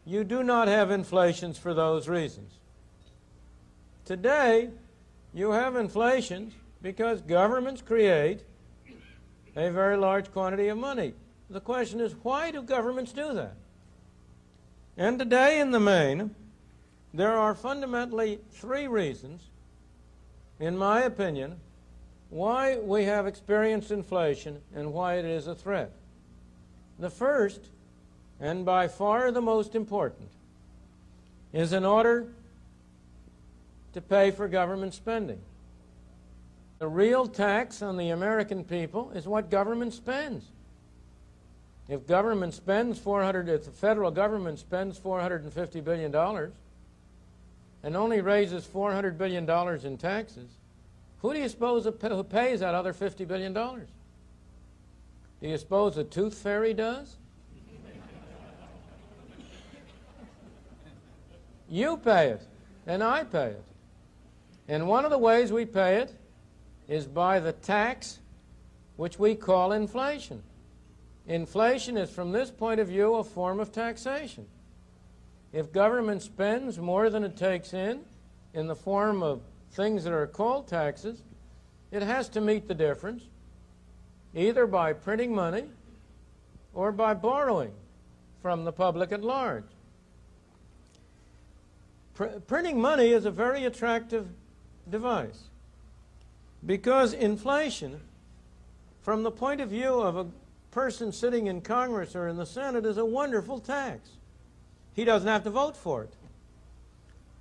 you do not have inflations for those reasons. Today, you have inflations because governments create a very large quantity of money. The question is, why do governments do that? And today, in the main, there are fundamentally three reasons, in my opinion, why we have experienced inflation and why it is a threat. The first, and by far the most important, is in order to pay for government spending. The real tax on the American people is what government spends. If government spends if the federal government spends $450 billion and only raises $400 billion in taxes, who do you suppose who pays that other $50 billion? Do you suppose the tooth fairy does? You pay it, and I pay it. And one of the ways we pay it is by the tax which we call inflation. Inflation is, from this point of view, a form of taxation. If government spends more than it takes in the form of things that are called taxes, it has to meet the difference, either by printing money or by borrowing from the public at large. Printing money is a very attractive device because inflation, from the point of view of a person sitting in Congress or in the Senate, is a wonderful tax. He doesn't have to vote for it.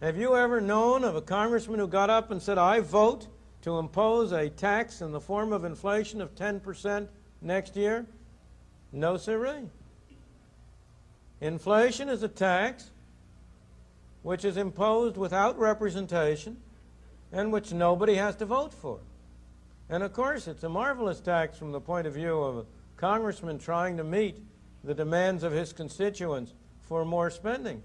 Have you ever known of a congressman who got up and said, I vote to impose a tax in the form of inflation of 10% next year? No, sirree. Inflation is a tax which is imposed without representation and which nobody has to vote for. And of course, it's a marvelous tax from the point of view of a congressman trying to meet the demands of his constituents for more spending.